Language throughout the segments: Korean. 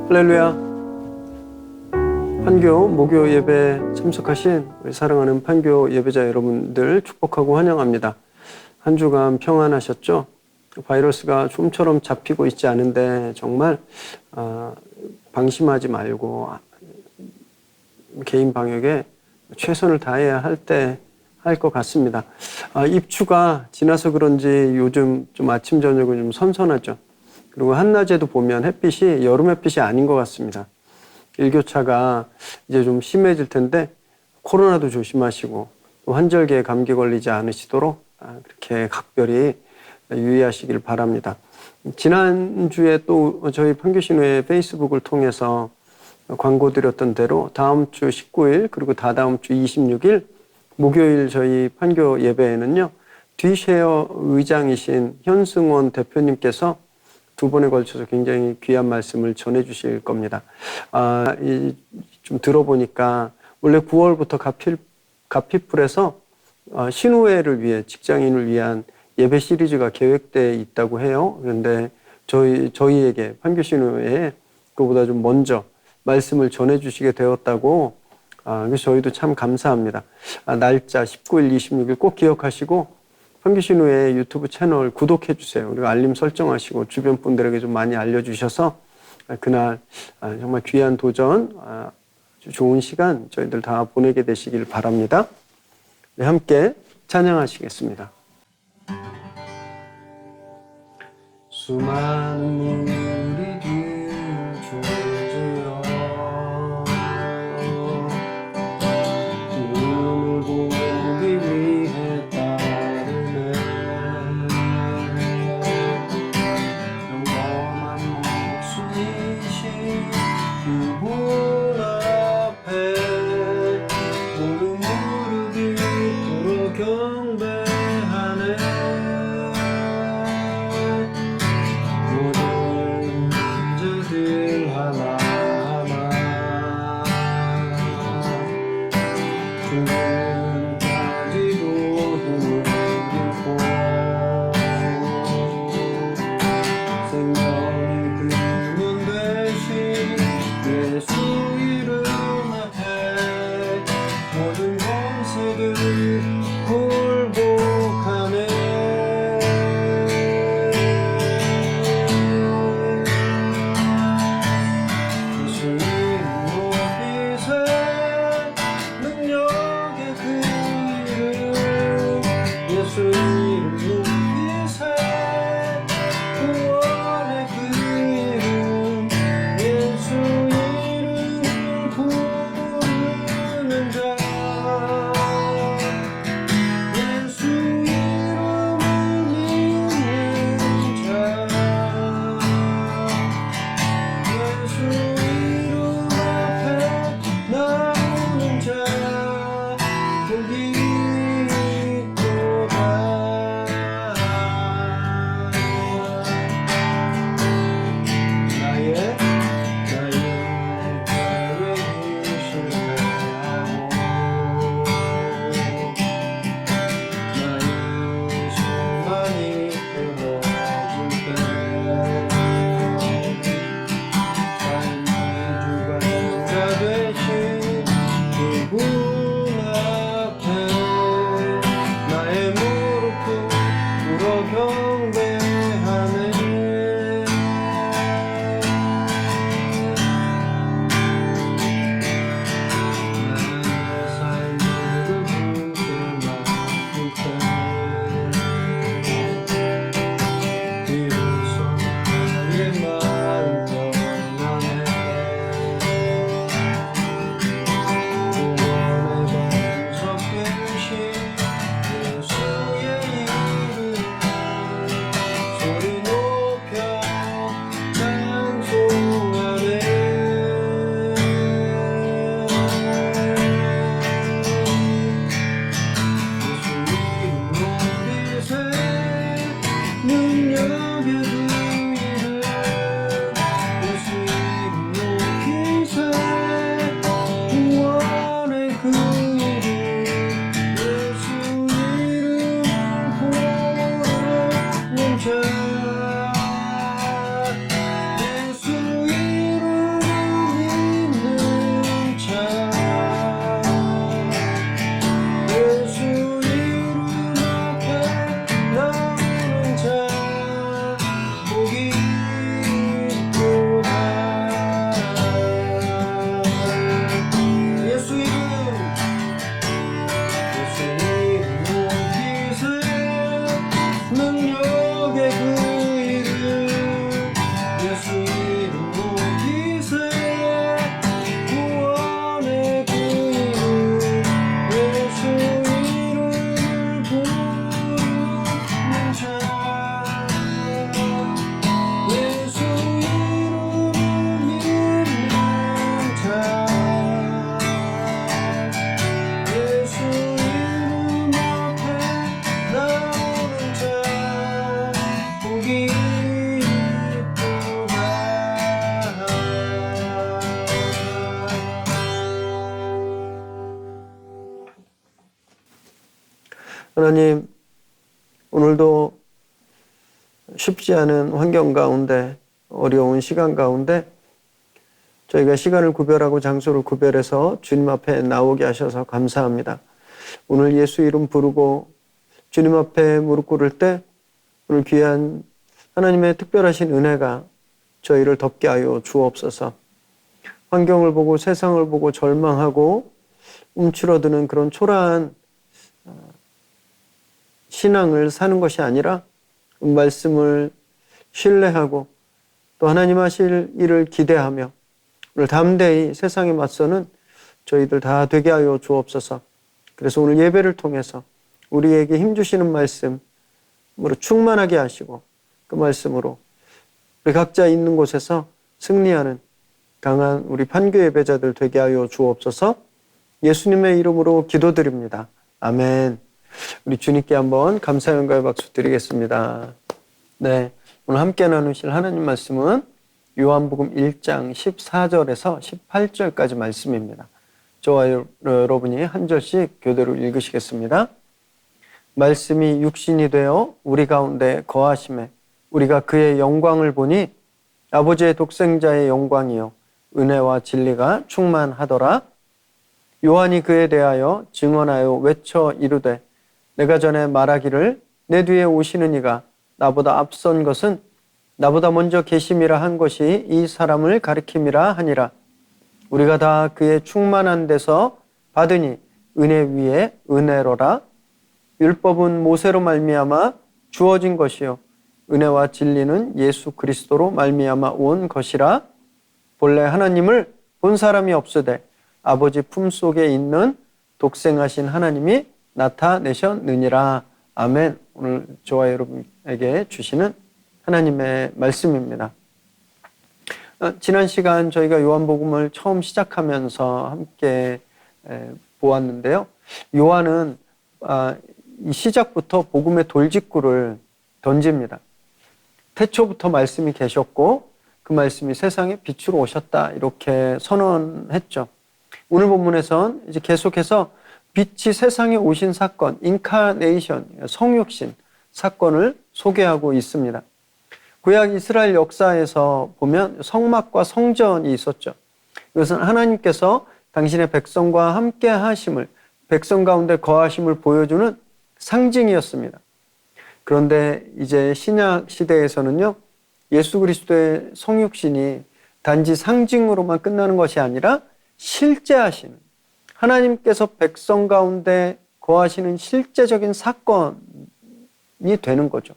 할렐루야. 판교 목요 예배 참석하신 우리 사랑하는 판교 예배자 여러분들 축복하고 환영합니다. 한 주간 평안하셨죠? 바이러스가 좀처럼 잡히고 있지 않은데 정말 방심하지 말고 개인 방역에 최선을 다해야 할 때 할 것 같습니다. 입추가 지나서 그런지 요즘 좀 아침 저녁은 좀 선선하죠. 그리고 한낮에도 보면 햇빛이 여름 햇빛이 아닌 것 같습니다. 일교차가 이제 좀 심해질 텐데 코로나도 조심하시고 또 환절기에 감기 걸리지 않으시도록 그렇게 각별히 유의하시길 바랍니다. 지난주에 또 저희 판교신후의 페이스북을 통해서 광고 드렸던 대로 다음 주 19일 그리고 다다음 주 26일 목요일 저희 판교 예배에는요. 뒤쉐어 의장이신 현승원 대표님께서 두 번에 걸쳐서 굉장히 귀한 말씀을 전해 주실 겁니다. 좀 들어보니까 원래 9월부터 가피풀에서 신우회를 위해 직장인을 위한 예배 시리즈가 계획되어 있다고 해요. 그런데 저희에게 판교 신우회에 그보다 좀 먼저 말씀을 전해 주시게 되었다고 그래서 저희도 참 감사합니다. 날짜 19일, 26일 꼭 기억하시고 판교신후의 유튜브 채널 구독해 주세요. 그리고 알림 설정하시고 주변 분들에게 좀 많이 알려주셔서 그날 정말 귀한 도전, 아주 좋은 시간 저희들 다 보내게 되시길 바랍니다. 네, 함께 찬양하시겠습니다. 수많은 무리들 주주여 눈을 보기 위해 따르네 영원한 목숨이신 그분 앞에 오는 무릎이 도로 경배하네 모든 하나님, 오늘도 쉽지 않은 환경 가운데, 어려운 시간 가운데 저희가 시간을 구별하고 장소를 구별해서 주님 앞에 나오게 하셔서 감사합니다. 오늘 예수 이름 부르고 주님 앞에 무릎 꿇을 때 오늘 귀한 하나님의 특별하신 은혜가 저희를 덮게 하여 주옵소서. 환경을 보고 세상을 보고 절망하고 움츠러드는 그런 초라한 신앙을 사는 것이 아니라 말씀을 신뢰하고 또 하나님 하실 일을 기대하며 오늘 담대히 세상에 맞서는 저희들 다 되게 하여 주옵소서. 그래서 오늘 예배를 통해서 우리에게 힘주시는 말씀으로 충만하게 하시고 그 말씀으로 우리 각자 있는 곳에서 승리하는 강한 우리 판교 예배자들 되게 하여 주옵소서. 예수님의 이름으로 기도드립니다. 아멘. 우리 주님께 한번 감사 영광의 박수 드리겠습니다. 네, 오늘 함께 나누실 하나님 말씀은 요한복음 1장 14절에서 18절까지 말씀입니다. 저와 여러분이 한 절씩 교대로 읽으시겠습니다. 말씀이 육신이 되어 우리 가운데 거하심에 우리가 그의 영광을 보니 아버지의 독생자의 영광이요 은혜와 진리가 충만하더라. 요한이 그에 대하여 증언하여 외쳐 이르되 내가 전에 말하기를 내 뒤에 오시는 이가 나보다 앞선 것은 나보다 먼저 계심이라 한 것이 이 사람을 가리킴이라 하니라. 우리가 다 그의 충만한 데서 받으니 은혜 위에 은혜로라. 율법은 모세로 말미암아 주어진 것이요 은혜와 진리는 예수 그리스도로 말미암아 온 것이라. 본래 하나님을 본 사람이 없으되 아버지 품속에 있는 독생하신 하나님이 나타내셨느니라. 아멘. 오늘 저와 여러분에게 주시는 하나님의 말씀입니다. 지난 시간 저희가 요한복음을 처음 시작하면서 함께 보았는데요. 요한은 이 시작부터 복음의 돌직구를 던집니다. 태초부터 말씀이 계셨고 그 말씀이 세상에 빛으로 오셨다 이렇게 선언했죠. 오늘 본문에선 이제 계속해서 빛이 세상에 오신 사건, 인카네이션, 성육신 사건을 소개하고 있습니다. 구약 이스라엘 역사에서 보면 성막과 성전이 있었죠. 이것은 하나님께서 당신의 백성과 함께 하심을, 백성 가운데 거하심을 보여주는 상징이었습니다. 그런데 이제 신약 시대에서는요, 예수 그리스도의 성육신이 단지 상징으로만 끝나는 것이 아니라 실제 하시는, 하나님께서 백성 가운데 거하시는 실제적인 사건이 되는 거죠.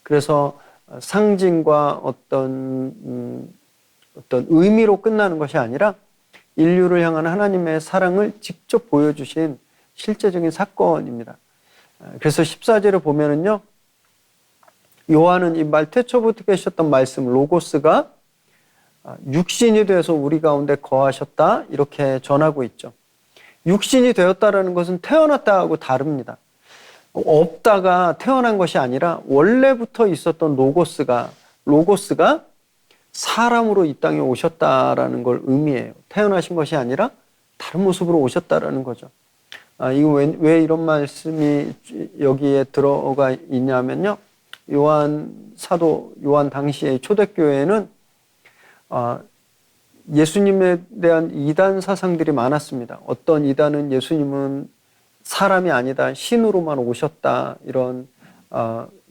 그래서 상징과 어떤 의미로 끝나는 것이 아니라 인류를 향한 하나님의 사랑을 직접 보여주신 실제적인 사건입니다. 그래서 14절에 보면은요, 요한은 이 말 태초부터 계셨던 말씀 로고스가 육신이 되어서 우리 가운데 거하셨다 이렇게 전하고 있죠. 육신이 되었다라는 것은 태어났다하고 다릅니다. 없다가 태어난 것이 아니라 원래부터 있었던 로고스가 사람으로 이 땅에 오셨다라는 걸 의미해요. 태어나신 것이 아니라 다른 모습으로 오셨다라는 거죠. 이거 왜 이런 말씀이 여기에 들어가 있냐면요. 사도 요한 당시의 초대교회에는 예수님에 대한 이단 사상들이 많았습니다. 어떤 이단은 예수님은 사람이 아니다, 신으로만 오셨다, 이런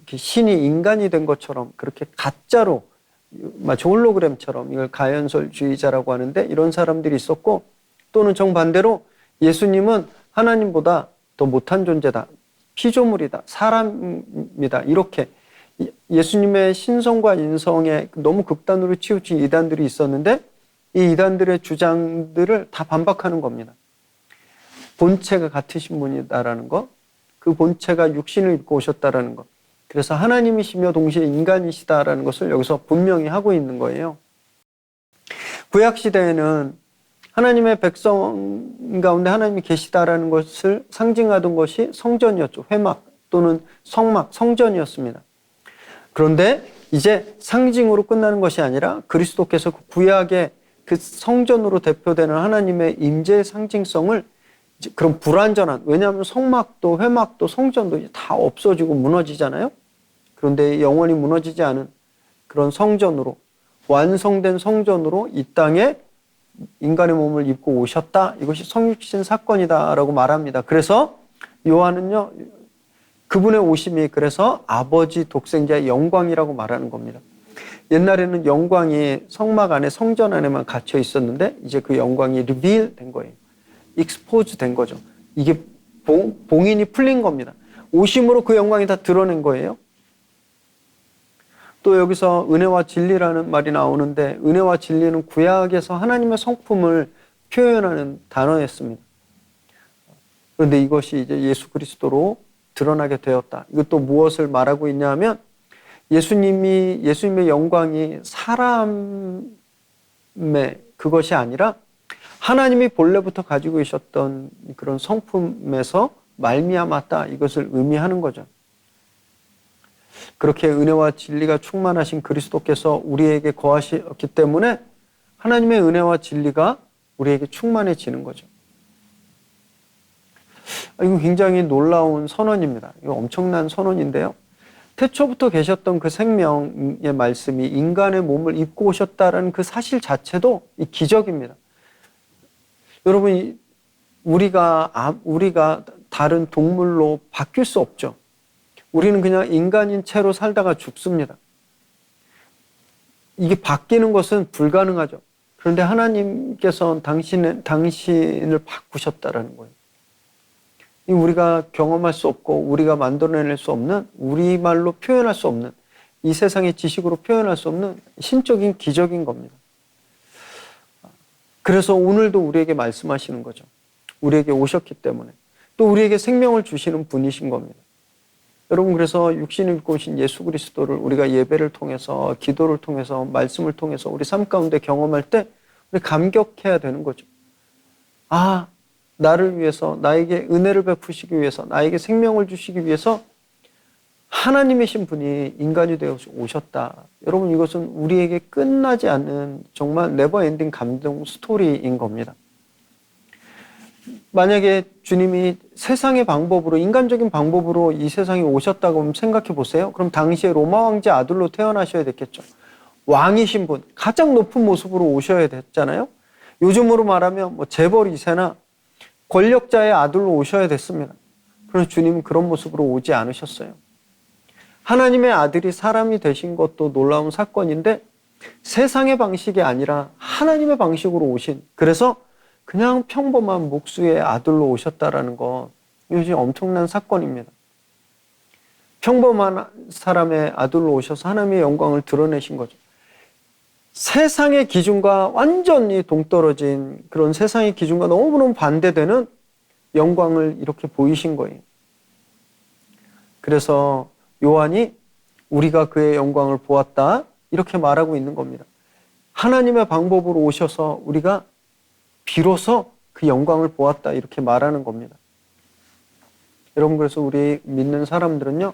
신이 인간이 된 것처럼 그렇게 가짜로 마치 홀로그램처럼 이걸 가연설주의자라고 하는데 이런 사람들이 있었고, 또는 정반대로 예수님은 하나님보다 더 못한 존재다, 피조물이다, 사람이다, 이렇게 예수님의 신성과 인성에 너무 극단으로 치우친 이단들이 있었는데 이 이단들의 주장들을 다 반박하는 겁니다. 본체가 같으신 분이다라는 것, 그 본체가 육신을 입고 오셨다라는 것, 그래서 하나님이시며 동시에 인간이시다라는 것을 여기서 분명히 하고 있는 거예요. 구약시대에는 하나님의 백성 가운데 하나님이 계시다라는 것을 상징하던 것이 성전이었죠. 회막 또는 성막, 성전이었습니다. 그런데 이제 상징으로 끝나는 것이 아니라 그리스도께서 구약의 그 성전으로 대표되는 하나님의 임재의 상징성을 그런 불완전한, 왜냐하면 성막도 회막도 성전도 이제 다 없어지고 무너지잖아요. 그런데 영원히 무너지지 않은 그런 성전으로, 완성된 성전으로 이 땅에 인간의 몸을 입고 오셨다. 이것이 성육신 사건이다라고 말합니다. 그래서 요한은요, 그분의 오심이 그래서 아버지 독생자의 영광이라고 말하는 겁니다. 옛날에는 영광이 성막 안에 성전 안에만 갇혀 있었는데 이제 그 영광이 리빌 된 거예요. 익스포즈 된 거죠. 이게 봉인이 풀린 겁니다. 오심으로 그 영광이 다 드러낸 거예요. 또 여기서 은혜와 진리라는 말이 나오는데 은혜와 진리는 구약에서 하나님의 성품을 표현하는 단어였습니다. 그런데 이것이 이제 예수 그리스도로 드러나게 되었다. 이것도 무엇을 말하고 있냐 하면 예수님의 영광이 사람의 그것이 아니라 하나님이 본래부터 가지고 계셨던 그런 성품에서 말미암았다. 이것을 의미하는 거죠. 그렇게 은혜와 진리가 충만하신 그리스도께서 우리에게 거하셨기 때문에 하나님의 은혜와 진리가 우리에게 충만해지는 거죠. 이거 굉장히 놀라운 선언입니다. 이거 엄청난 선언인데요. 태초부터 계셨던 그 생명의 말씀이 인간의 몸을 입고 오셨다는 그 사실 자체도 이 기적입니다. 여러분, 우리가 다른 동물로 바뀔 수 없죠. 우리는 그냥 인간인 채로 살다가 죽습니다. 이게 바뀌는 것은 불가능하죠. 그런데 하나님께서는 당신을 바꾸셨다라는 거예요. 우리가 경험할 수 없고 우리가 만들어낼 수 없는, 우리말로 표현할 수 없는, 이 세상의 지식으로 표현할 수 없는 신적인 기적인 겁니다. 그래서 오늘도 우리에게 말씀하시는 거죠. 우리에게 오셨기 때문에. 또 우리에게 생명을 주시는 분이신 겁니다. 여러분, 그래서 육신을 입고 오신 예수 그리스도를 우리가 예배를 통해서, 기도를 통해서, 말씀을 통해서 우리 삶 가운데 경험할 때 우리 감격해야 되는 거죠. 아, 나를 위해서, 나에게 은혜를 베푸시기 위해서, 나에게 생명을 주시기 위해서 하나님이신 분이 인간이 되어 오셨다. 여러분, 이것은 우리에게 끝나지 않는 정말 네버엔딩 감동 스토리인 겁니다. 만약에 주님이 세상의 방법으로, 인간적인 방법으로 이 세상에 오셨다고 생각해 보세요. 그럼 당시에 로마 황제 아들로 태어나셔야 됐겠죠. 왕이신 분, 가장 높은 모습으로 오셔야 됐잖아요. 요즘으로 말하면 재벌 2세나 권력자의 아들로 오셔야 됐습니다. 그런데 주님은 그런 모습으로 오지 않으셨어요. 하나님의 아들이 사람이 되신 것도 놀라운 사건인데 세상의 방식이 아니라 하나님의 방식으로 오신, 그래서 그냥 평범한 목수의 아들로 오셨다라는 것, 이것이 엄청난 사건입니다. 평범한 사람의 아들로 오셔서 하나님의 영광을 드러내신 거죠. 세상의 기준과 완전히 동떨어진, 그런 세상의 기준과 너무너무 반대되는 영광을 이렇게 보이신 거예요. 그래서 요한이 우리가 그의 영광을 보았다, 이렇게 말하고 있는 겁니다. 하나님의 방법으로 오셔서 우리가 비로소 그 영광을 보았다, 이렇게 말하는 겁니다. 여러분, 그래서 우리 믿는 사람들은요,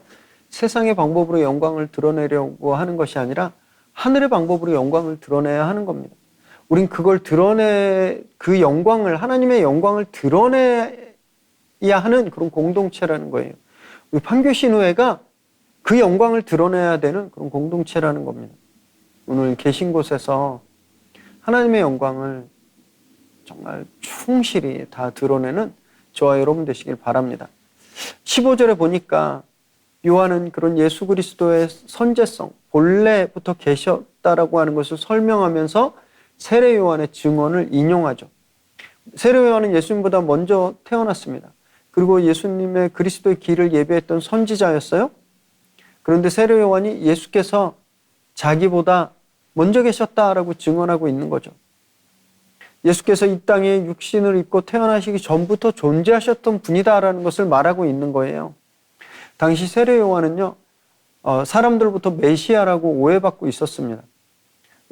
세상의 방법으로 영광을 드러내려고 하는 것이 아니라 하늘의 방법으로 영광을 드러내야 하는 겁니다. 우린 그 영광을, 하나님의 영광을 드러내야 하는 그런 공동체라는 거예요. 우리 판교신우회가 그 영광을 드러내야 되는 그런 공동체라는 겁니다. 오늘 계신 곳에서 하나님의 영광을 정말 충실히 다 드러내는 저와 여러분 되시길 바랍니다. 15절에 보니까 요한은 그런 예수 그리스도의 선제성, 본래부터 계셨다라고 하는 것을 설명하면서 세례 요한의 증언을 인용하죠. 세례 요한은 예수님보다 먼저 태어났습니다. 그리고 예수님의 그리스도의 길을 예비했던 선지자였어요. 그런데 세례 요한이 예수께서 자기보다 먼저 계셨다라고 증언하고 있는 거죠. 예수께서 이 땅에 육신을 입고 태어나시기 전부터 존재하셨던 분이다라는 것을 말하고 있는 거예요. 당시 세례 요한은요, 사람들부터 메시아라고 오해받고 있었습니다.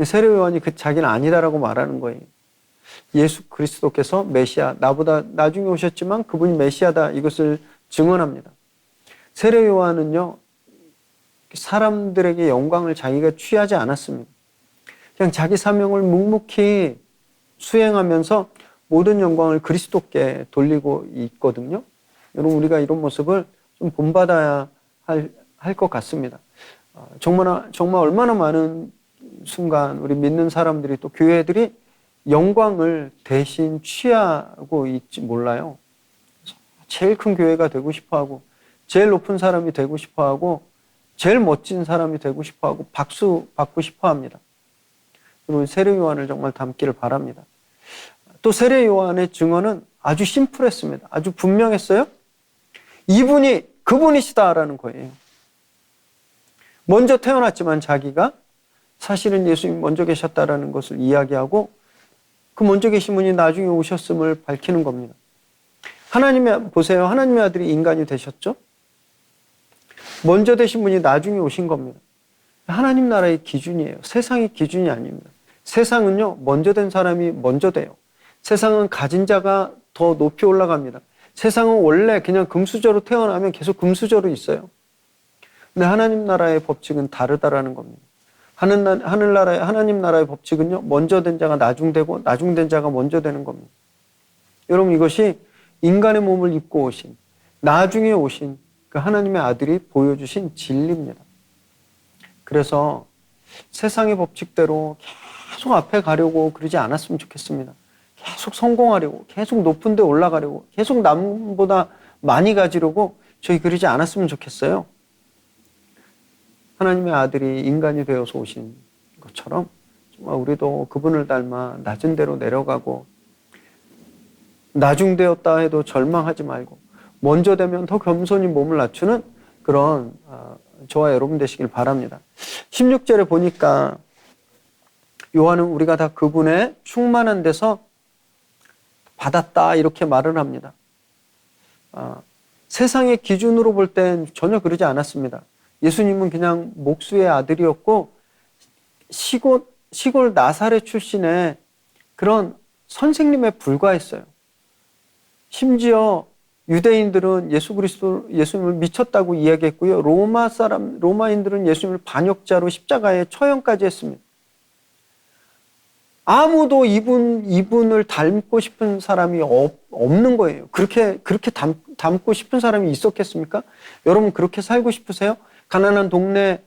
세례 요한이 자기는 아니다라고 말하는 거예요. 예수 그리스도께서 메시아, 나보다 나중에 오셨지만 그분이 메시아다, 이것을 증언합니다. 세례 요한은요, 사람들에게 영광을 자기가 취하지 않았습니다. 그냥 자기 사명을 묵묵히 수행하면서 모든 영광을 그리스도께 돌리고 있거든요. 여러분, 우리가 이런 모습을 좀 본받아야 할 것 같습니다. 정말 얼마나 많은 순간 우리 믿는 사람들이 또 교회들이 영광을 대신 취하고 있지 몰라요. 제일 큰 교회가 되고 싶어하고 제일 높은 사람이 되고 싶어하고 제일 멋진 사람이 되고 싶어하고 박수 받고 싶어합니다. 여러분, 세례 요한을 정말 닮기를 바랍니다. 또 세례 요한의 증언은 아주 심플했습니다. 아주 분명했어요. 이분이 그분이시다라는 거예요. 먼저 태어났지만 자기가 사실은 예수님이 먼저 계셨다라는 것을 이야기하고 그 먼저 계신 분이 나중에 오셨음을 밝히는 겁니다. 보세요. 하나님의 아들이 인간이 되셨죠? 먼저 되신 분이 나중에 오신 겁니다. 하나님 나라의 기준이에요. 세상의 기준이 아닙니다. 세상은요, 먼저 된 사람이 먼저 돼요. 세상은 가진 자가 더 높이 올라갑니다. 세상은 원래 그냥 금수저로 태어나면 계속 금수저로 있어요. 근데 하나님 나라의 법칙은 다르다라는 겁니다. 하나님 나라의 법칙은요, 먼저 된 자가 나중되고 나중된 자가 먼저 되는 겁니다. 여러분, 이것이 인간의 몸을 입고 오신, 나중에 오신 그 하나님의 아들이 보여주신 진리입니다. 그래서 세상의 법칙대로 계속 앞에 가려고 그러지 않았으면 좋겠습니다. 계속 성공하려고, 계속 높은 데 올라가려고, 계속 남보다 많이 가지려고 저희 그러지 않았으면 좋겠어요. 하나님의 아들이 인간이 되어서 오신 것처럼 정말 우리도 그분을 닮아 낮은 데로 내려가고 나중되었다 해도 절망하지 말고 먼저 되면 더 겸손히 몸을 낮추는 그런 저와 여러분 되시길 바랍니다. 16절에 보니까 요한은 우리가 다 그분의 충만한 데서 받았다 이렇게 말을 합니다. 세상의 기준으로 볼 땐 전혀 그러지 않았습니다. 예수님은 그냥 목수의 아들이었고 시골 나사렛 출신의 그런 선생님에 불과했어요. 심지어 유대인들은 예수님을 미쳤다고 이야기했고요. 로마인들은 예수님을 반역자로 십자가에 처형까지 했습니다. 아무도 이분을 닮고 싶은 사람이 없는 거예요. 그렇게 닮고 싶은 사람이 있었겠습니까? 여러분, 그렇게 살고 싶으세요? 가난한 동네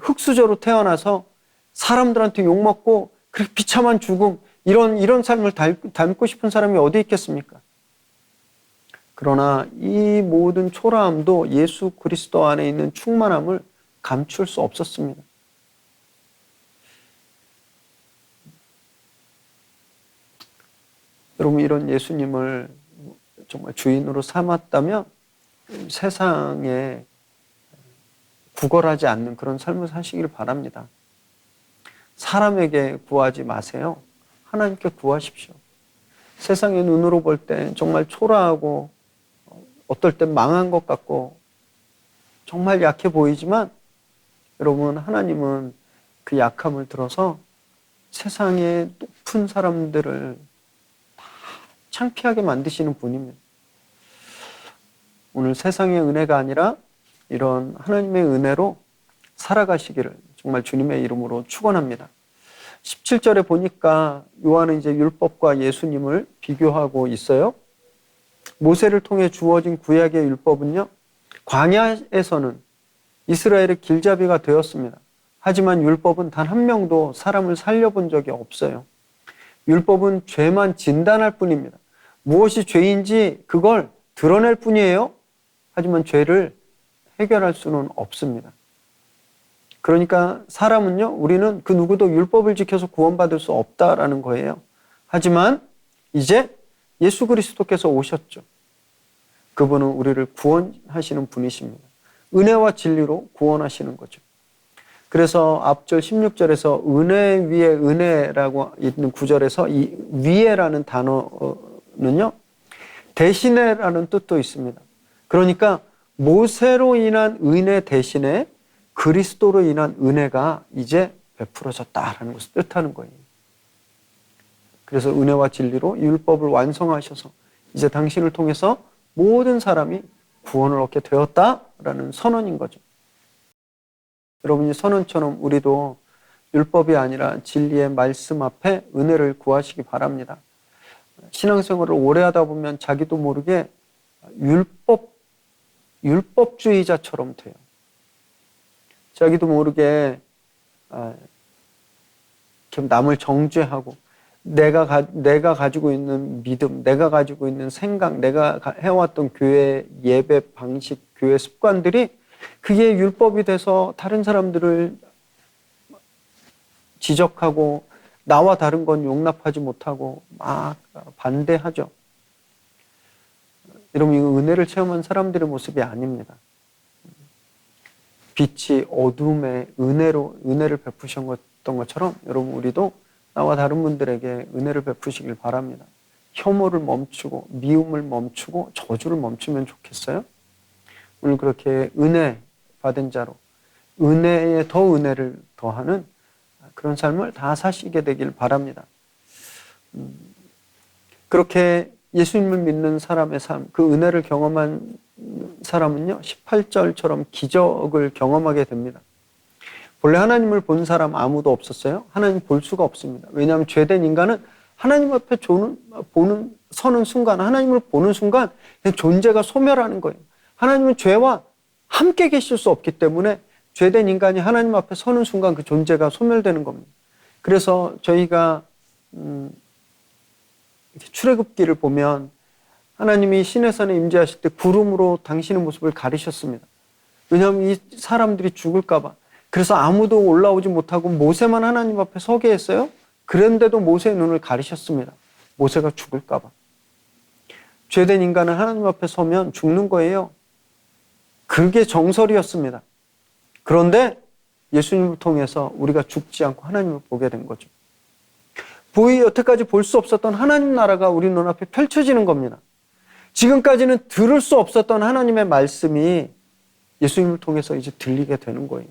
흙수저로 태어나서 사람들한테 욕먹고 그렇게 비참한 죽음, 이런 삶을 닮고 싶은 사람이 어디 있겠습니까? 그러나 이 모든 초라함도 예수 그리스도 안에 있는 충만함을 감출 수 없었습니다. 여러분, 이런 예수님을 정말 주인으로 삼았다면 세상에 구걸하지 않는 그런 삶을 사시길 바랍니다. 사람에게 구하지 마세요. 하나님께 구하십시오. 세상의 눈으로 볼 때 정말 초라하고 어떨 땐 망한 것 같고 정말 약해 보이지만 여러분, 하나님은 그 약함을 들어서 세상의 높은 사람들을 다 창피하게 만드시는 분입니다. 오늘 세상의 은혜가 아니라 이런 하나님의 은혜로 살아가시기를 정말 주님의 이름으로 축원합니다. 17절에 보니까 요한은 이제 율법과 예수님을 비교하고 있어요. 모세를 통해 주어진 구약의 율법은요, 광야에서는 이스라엘의 길잡이가 되었습니다. 하지만 율법은 단 한 명도 사람을 살려본 적이 없어요. 율법은 죄만 진단할 뿐입니다. 무엇이 죄인지 그걸 드러낼 뿐이에요. 하지만 죄를 해결할 수는 없습니다. 그러니까 사람은요, 우리는 그 누구도 율법을 지켜서 구원받을 수 없다라는 거예요. 하지만 이제 예수 그리스도께서 오셨죠. 그분은 우리를 구원하시는 분이십니다. 은혜와 진리로 구원하시는 거죠. 그래서 앞절 16절에서 은혜 위에 은혜라고 있는 구절에서 이 위에라는 단어는요, 대신에라는 뜻도 있습니다. 그러니까 모세로 인한 은혜 대신에 그리스도로 인한 은혜가 이제 베풀어졌다라는 것을 뜻하는 거예요. 그래서 은혜와 진리로 율법을 완성하셔서 이제 당신을 통해서 모든 사람이 구원을 얻게 되었다라는 선언인 거죠. 여러분이 선언처럼 우리도 율법이 아니라 진리의 말씀 앞에 은혜를 구하시기 바랍니다. 신앙생활을 오래 하다 보면 자기도 모르게 율법주의자처럼 돼요. 자기도 모르게 남을 정죄하고 내가 가지고 있는 믿음, 내가 가지고 있는 생각, 내가 해왔던 교회 예배 방식, 교회 습관들이 그게 율법이 돼서 다른 사람들을 지적하고 나와 다른 건 용납하지 못하고 막 반대하죠. 여러분, 이거 은혜를 체험한 사람들의 모습이 아닙니다. 빛이 어둠에 은혜를 베푸셨던 것처럼 여러분, 우리도 나와 다른 분들에게 은혜를 베푸시길 바랍니다. 혐오를 멈추고 미움을 멈추고 저주를 멈추면 좋겠어요? 오늘 그렇게 은혜 받은 자로 은혜에 더 은혜를 더하는 그런 삶을 다 사시게 되길 바랍니다. 그렇게 예수님을 믿는 사람의 삶, 그 은혜를 경험한 사람은요, 18절처럼 기적을 경험하게 됩니다. 본래 하나님을 본 사람 아무도 없었어요. 하나님 볼 수가 없습니다. 왜냐하면 죄된 인간은 하나님 앞에 서는 순간, 하나님을 보는 순간 그냥 존재가 소멸하는 거예요. 하나님은 죄와 함께 계실 수 없기 때문에 죄된 인간이 하나님 앞에 서는 순간 그 존재가 소멸되는 겁니다. 그래서 저희가 출애굽기를 보면 하나님이 시내산에 임재하실 때 구름으로 당신의 모습을 가리셨습니다. 왜냐하면 이 사람들이 죽을까 봐. 그래서 아무도 올라오지 못하고 모세만 하나님 앞에 서게 했어요. 그런데도 모세의 눈을 가리셨습니다. 모세가 죽을까 봐. 죄된 인간은 하나님 앞에 서면 죽는 거예요. 그게 정설이었습니다. 그런데 예수님을 통해서 우리가 죽지 않고 하나님을 보게 된 거죠. 여태까지 볼 수 없었던 하나님 나라가 우리 눈앞에 펼쳐지는 겁니다. 지금까지는 들을 수 없었던 하나님의 말씀이 예수님을 통해서 이제 들리게 되는 거예요.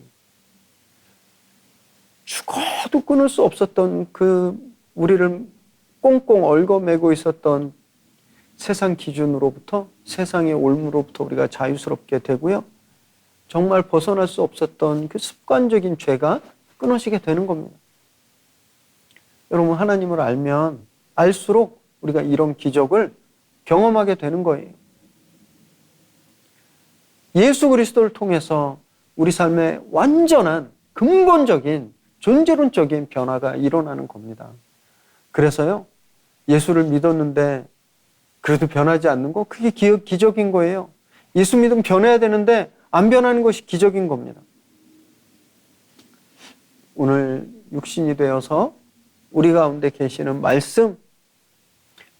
죽어도 끊을 수 없었던 우리를 꽁꽁 얽어매고 있었던 세상 기준으로부터, 세상의 올무로부터 우리가 자유스럽게 되고요. 정말 벗어날 수 없었던 그 습관적인 죄가 끊어지게 되는 겁니다. 여러분, 하나님을 알면 알수록 우리가 이런 기적을 경험하게 되는 거예요. 예수 그리스도를 통해서 우리 삶에 완전한 근본적인 존재론적인 변화가 일어나는 겁니다. 그래서요, 예수를 믿었는데 그래도 변하지 않는 거, 그게 기적인 거예요. 예수 믿으면 변해야 되는데 안 변하는 것이 기적인 겁니다. 오늘 육신이 되어서 우리 가운데 계시는 말씀,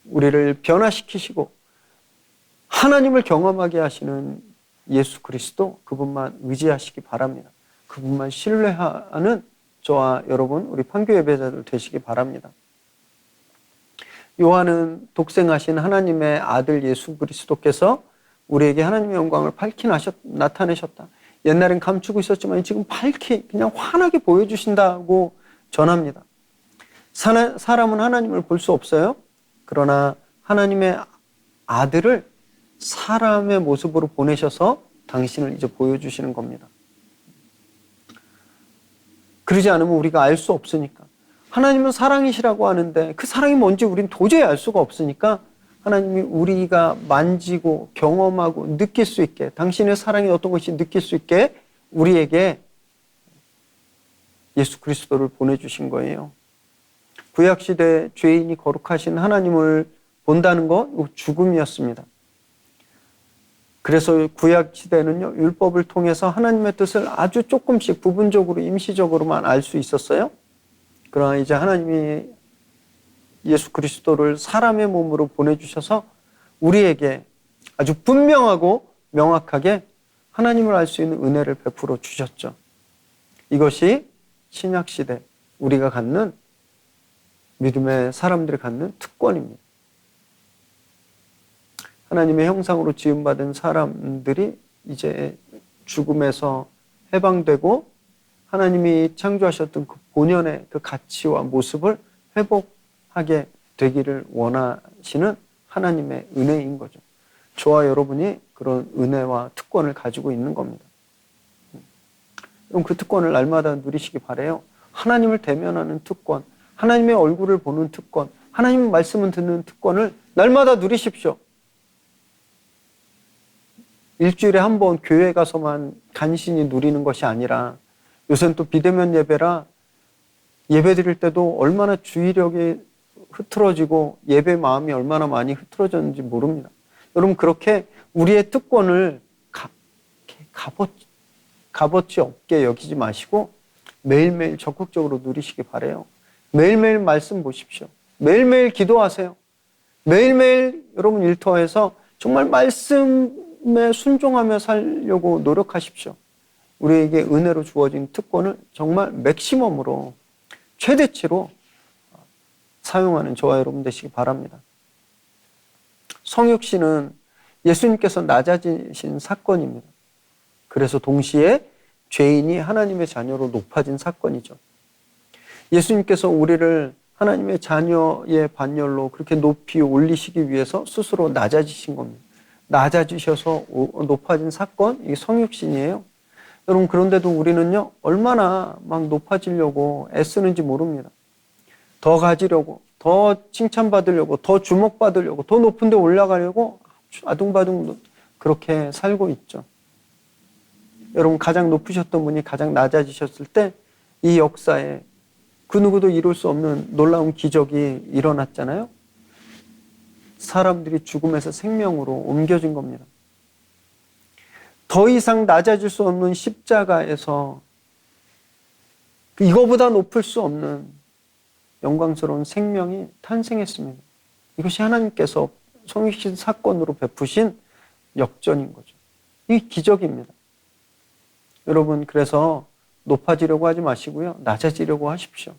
우리를 변화시키시고 하나님을 경험하게 하시는 예수 그리스도, 그분만 의지하시기 바랍니다. 그분만 신뢰하는 저와 여러분, 우리 판교 예배자들 되시기 바랍니다. 요한은 독생하신 하나님의 아들 예수 그리스도께서 우리에게 하나님의 영광을 밝히 나타내셨다. 옛날엔 감추고 있었지만 지금 밝히 그냥 환하게 보여주신다고 전합니다. 사람은 하나님을 볼 수 없어요. 그러나 하나님의 아들을 사람의 모습으로 보내셔서 당신을 이제 보여주시는 겁니다. 그러지 않으면 우리가 알 수 없으니까. 하나님은 사랑이시라고 하는데 그 사랑이 뭔지 우리는 도저히 알 수가 없으니까 하나님이 우리가 만지고 경험하고 느낄 수 있게, 당신의 사랑이 어떤 것이 느낄 수 있게 우리에게 예수 그리스도를 보내주신 거예요. 구약시대 죄인이 거룩하신 하나님을 본다는 것, 죽음이었습니다. 그래서 구약시대는요, 율법을 통해서 하나님의 뜻을 아주 조금씩 부분적으로 임시적으로만 알 수 있었어요. 그러나 이제 하나님이 예수 그리스도를 사람의 몸으로 보내주셔서 우리에게 아주 분명하고 명확하게 하나님을 알 수 있는 은혜를 베풀어 주셨죠. 이것이 신약시대 우리가 갖는, 믿음의 사람들이 갖는 특권입니다. 하나님의 형상으로 지음받은 사람들이 이제 죽음에서 해방되고 하나님이 창조하셨던 그 본연의 그 가치와 모습을 회복하게 되기를 원하시는 하나님의 은혜인 거죠. 저와 여러분이 그런 은혜와 특권을 가지고 있는 겁니다. 그럼 그 특권을 날마다 누리시기 바라요. 하나님을 대면하는 특권, 하나님의 얼굴을 보는 특권, 하나님 말씀을 듣는 특권을 날마다 누리십시오. 일주일에 한 번 교회 가서만 간신히 누리는 것이 아니라 요새는 또 비대면 예배라 예배 드릴 때도 얼마나 주의력이 흐트러지고 예배 마음이 얼마나 많이 흐트러졌는지 모릅니다. 여러분 그렇게 우리의 특권을 값어치 없게 여기지 마시고 매일매일 적극적으로 누리시기 바라요. 매일매일 말씀 보십시오. 매일매일 기도하세요. 매일매일 여러분 일터에서 정말 말씀에 순종하며 살려고 노력하십시오. 우리에게 은혜로 주어진 특권을 정말 맥시멈으로 최대치로 사용하는 저와 여러분 되시기 바랍니다. 성육신은 예수님께서 낮아지신 사건입니다. 그래서 동시에 죄인이 하나님의 자녀로 높아진 사건이죠. 예수님께서 우리를 하나님의 자녀의 반열로 그렇게 높이 올리시기 위해서 스스로 낮아지신 겁니다. 낮아지셔서 높아진 사건, 이게 성육신이에요. 여러분 그런데도 우리는요 얼마나 막 높아지려고 애쓰는지 모릅니다. 더 가지려고, 더 칭찬받으려고, 더 주목받으려고, 더 높은 데 올라가려고 아둥바둥 그렇게 살고 있죠. 여러분 가장 높으셨던 분이 가장 낮아지셨을 때 이 역사에 그 누구도 이룰 수 없는 놀라운 기적이 일어났잖아요. 사람들이 죽음에서 생명으로 옮겨진 겁니다. 더 이상 낮아질 수 없는 십자가에서 이거보다 높을 수 없는 영광스러운 생명이 탄생했습니다. 이것이 하나님께서 성육신 사건으로 베푸신 역전인 거죠. 이 기적입니다. 여러분 그래서 높아지려고 하지 마시고요. 낮아지려고 하십시오.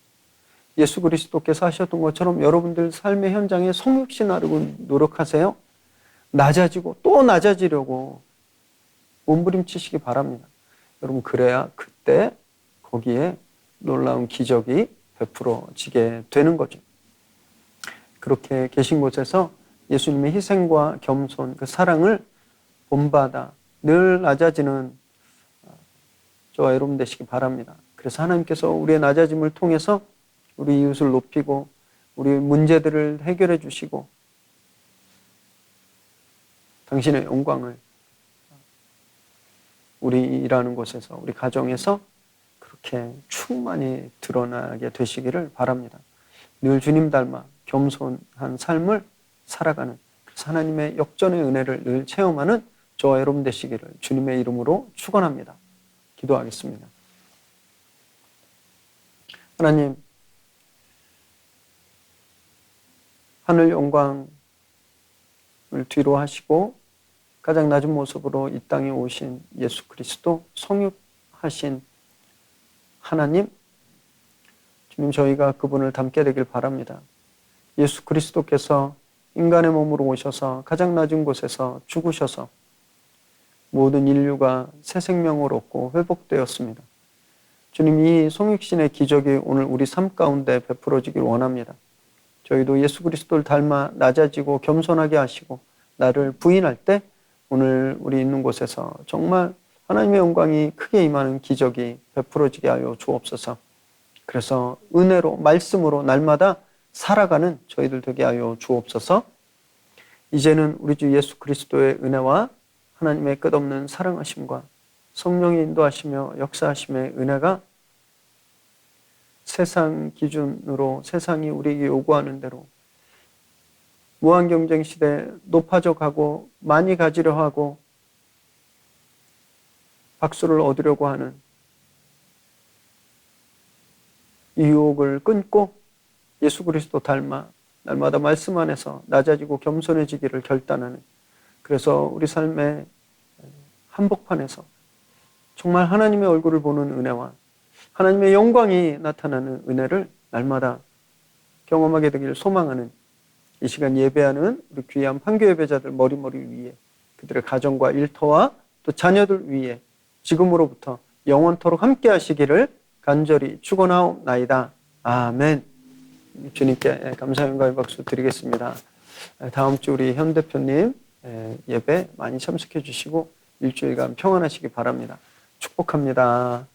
예수 그리스도께서 하셨던 것처럼 여러분들 삶의 현장에 성육신하려고 노력하세요. 낮아지고 또 낮아지려고 몸부림치시기 바랍니다. 여러분 그래야 그때 거기에 놀라운 기적이 베풀어지게 되는 거죠. 그렇게 계신 곳에서 예수님의 희생과 겸손, 그 사랑을 본받아 늘 낮아지는 저와 여러분 되시기 바랍니다. 그래서 하나님께서 우리의 낮아짐을 통해서 우리 이웃을 높이고 우리 문제들을 해결해 주시고 당신의 영광을 우리 일하는 곳에서 우리 가정에서 그렇게 충만히 드러나게 되시기를 바랍니다. 늘 주님 닮아 겸손한 삶을 살아가는 그래서 하나님의 역전의 은혜를 늘 체험하는 저와 여러분 되시기를 주님의 이름으로 축원합니다. 기도하겠습니다. 하나님, 하늘 영광을 뒤로 하시고 가장 낮은 모습으로 이 땅에 오신 예수 그리스도 성육하신 하나님, 주님 저희가 그분을 닮게 되길 바랍니다. 예수 그리스도께서 인간의 몸으로 오셔서 가장 낮은 곳에서 죽으셔서 모든 인류가 새 생명을 얻고 회복되었습니다. 주님 이 성육신의 기적이 오늘 우리 삶 가운데 베풀어지길 원합니다. 저희도 예수 그리스도를 닮아 낮아지고 겸손하게 하시고 나를 부인할 때 오늘 우리 있는 곳에서 정말 하나님의 영광이 크게 임하는 기적이 베풀어지게 하여 주옵소서. 그래서 은혜로 말씀으로 날마다 살아가는 저희들 되게 하여 주옵소서. 이제는 우리 주 예수 그리스도의 은혜와 하나님의 끝없는 사랑하심과 성령의 인도하시며 역사하심의 은혜가 세상 기준으로 세상이 우리에게 요구하는 대로 무한경쟁 시대에 높아져 가고 많이 가지려 하고 박수를 얻으려고 하는 이 유혹을 끊고 예수 그리스도 닮아 날마다 말씀 안에서 낮아지고 겸손해지기를 결단하는 그래서 우리 삶의 한복판에서 정말 하나님의 얼굴을 보는 은혜와 하나님의 영광이 나타나는 은혜를 날마다 경험하게 되기를 소망하는 이 시간 예배하는 우리 귀한 판교 예배자들 머리머리 위에 그들의 가정과 일터와 또 자녀들 위에 지금으로부터 영원토록 함께 하시기를 간절히 축원하옵나이다. 아멘. 주님께 감사 영광의 박수 드리겠습니다. 다음 주 우리 현 대표님 예배 많이 참석해 주시고 일주일간 평안하시기 바랍니다. 축복합니다.